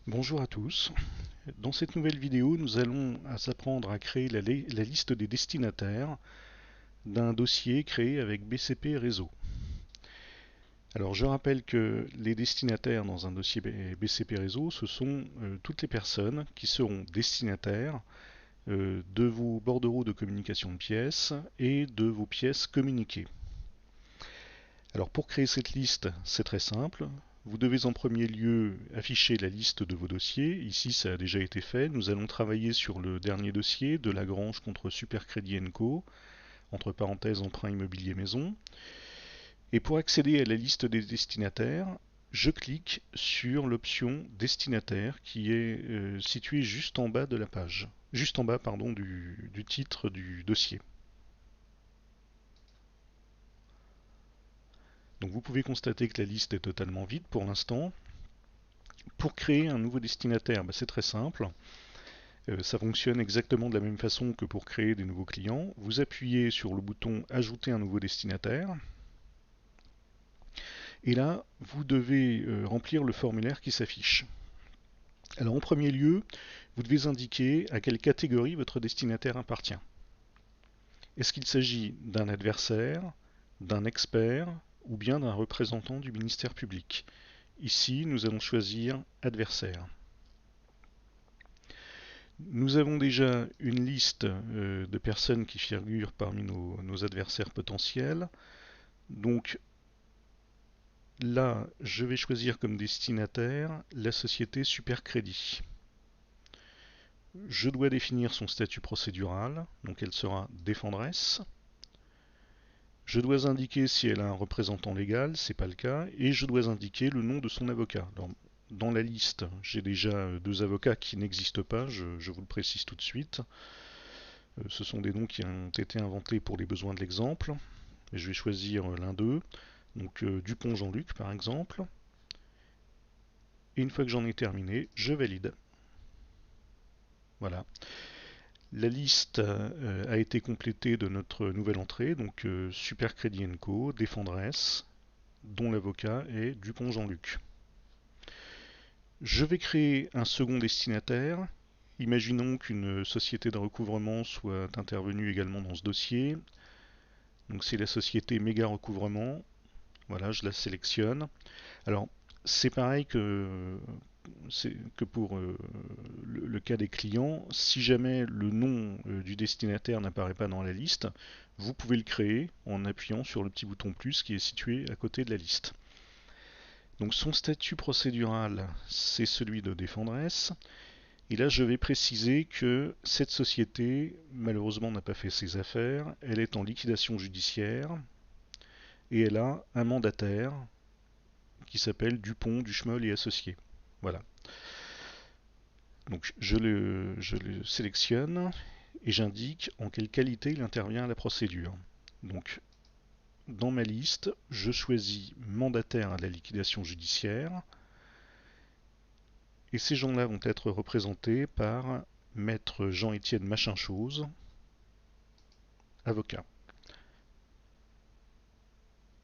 Bonjour à tous. Dans cette nouvelle vidéo, nous allons apprendre à créer la liste des destinataires d'un dossier créé avec BCP Réseau. Alors je rappelle que les destinataires dans un dossier BCP Réseau, ce sont toutes les personnes qui seront destinataires de vos bordereaux de communication de pièces et de vos pièces communiquées. Alors pour créer cette liste, c'est très simple. Vous devez en premier lieu afficher la liste de vos dossiers. Ici, ça a déjà été fait. Nous allons travailler sur le dernier dossier de Lagrange contre Supercrédit Co, entre parenthèses emprunt immobilier maison. Et pour accéder à la liste des destinataires, je clique sur l'option destinataire qui est située juste en bas de la page, juste en bas pardon, du titre du dossier. Donc vous pouvez constater que la liste est totalement vide pour l'instant. Pour créer un nouveau destinataire, c'est très simple. Ça fonctionne exactement de la même façon que pour créer des nouveaux clients. Vous appuyez sur le bouton Ajouter un nouveau destinataire. Et là, vous devez remplir le formulaire qui s'affiche. Alors en premier lieu, vous devez indiquer à quelle catégorie votre destinataire appartient. Est-ce qu'il s'agit d'un adversaire, d'un expert ou bien d'un représentant du ministère public? Ici, nous allons choisir adversaire. Nous avons déjà une liste de personnes qui figurent parmi nos adversaires potentiels. Donc là, je vais choisir comme destinataire la société Supercrédit. Je dois définir son statut procédural, donc elle sera défendresse. Je dois indiquer si elle a un représentant légal, c'est pas le cas, et je dois indiquer le nom de son avocat. Alors, dans la liste, j'ai déjà deux avocats qui n'existent pas, je vous le précise tout de suite. Ce sont des noms qui ont été inventés pour les besoins de l'exemple. Je vais choisir l'un d'eux, donc Dupont Jean-Luc par exemple. Et une fois que j'en ai terminé, je valide. Voilà. La liste a été complétée de notre nouvelle entrée, donc Supercrédit Co, défendresse, dont l'avocat est Dupont Jean-Luc. Je vais créer un second destinataire. Imaginons qu'une société de recouvrement soit intervenue également dans ce dossier. Donc c'est la société Méga Recouvrement. Voilà, je la sélectionne. Alors, c'est pareil que pour le cas des clients. Si jamais le nom du destinataire n'apparaît pas dans la liste, vous pouvez le créer en appuyant sur le petit bouton plus qui est situé à côté de la liste. Donc son statut procédural, c'est celui de défendresse. Et là, je vais préciser que cette société, malheureusement, n'a pas fait ses affaires. Elle est en liquidation judiciaire et elle a un mandataire qui s'appelle Dupont, Duchemol et Associés. Voilà. Donc je le sélectionne et j'indique en quelle qualité il intervient à la procédure. Donc dans ma liste, je choisis mandataire à la liquidation judiciaire et ces gens-là vont être représentés par maître Jean-Étienne Machin-Chose, avocat.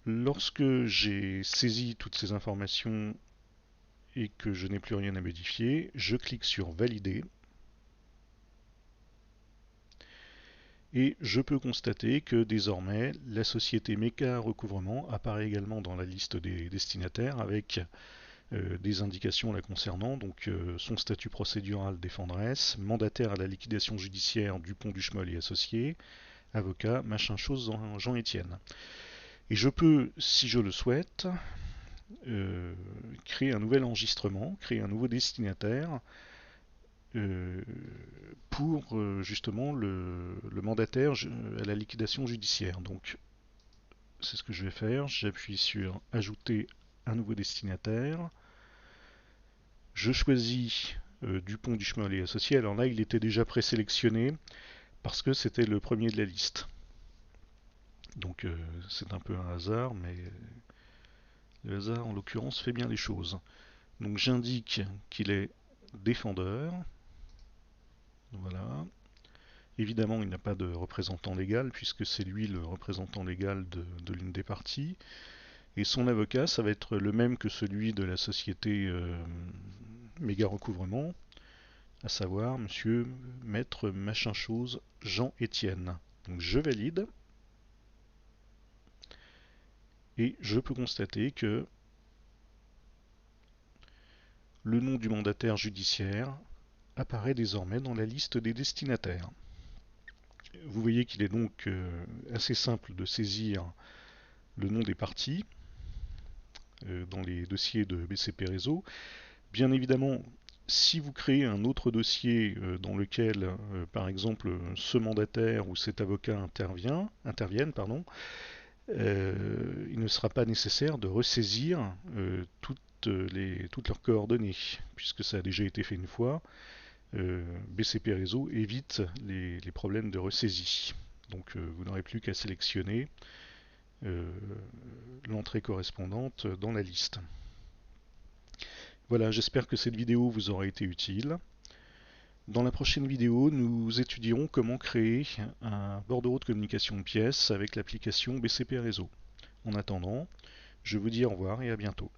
Lorsque j'ai saisi toutes ces informations et que je n'ai plus rien à modifier, je clique sur Valider. Et je peux constater que désormais, la société Méca Recouvrement apparaît également dans la liste des destinataires avec des indications la concernant, donc son statut procédural défendresse, mandataire à la liquidation judiciaire Dupont, Duchemol et Associés, avocat, machin chose Jean-Étienne. Et je peux, si je le souhaite, créer un nouvel enregistrement, créer un nouveau destinataire euh, pour justement le mandataire à la liquidation judiciaire. Donc c'est ce que je vais faire. J'appuie sur Ajouter un nouveau destinataire. Je choisis Dupont, Duchemol et Associés. Alors là, il était déjà présélectionné parce que c'était le premier de la liste. Donc c'est un peu un hasard, mais le hasard en l'occurrence fait bien les choses. Donc j'indique qu'il est défendeur. Voilà. Évidemment, il n'a pas de représentant légal puisque c'est lui le représentant légal de l'une des parties. Et son avocat, ça va être le même que celui de la société méga recouvrement, à savoir monsieur maître machin chose Jean-Étienne. Donc je valide et je peux constater que le nom du mandataire judiciaire apparaît désormais dans la liste des destinataires. Vous voyez qu'il est donc assez simple de saisir le nom des parties dans les dossiers de BCP Réseau. Bien évidemment, si vous créez un autre dossier dans lequel, par exemple, ce mandataire ou cet avocat interviennent, il ne sera pas nécessaire de ressaisir toutes leurs coordonnées, puisque ça a déjà été fait une fois. BCP Réseau évite les problèmes de ressaisie. Donc vous n'aurez plus qu'à sélectionner l'entrée correspondante dans la liste. Voilà, j'espère que cette vidéo vous aura été utile. Dans la prochaine vidéo, nous étudierons comment créer un bordereau de communication de pièces avec l'application BCP Réseau. En attendant, je vous dis au revoir et à bientôt.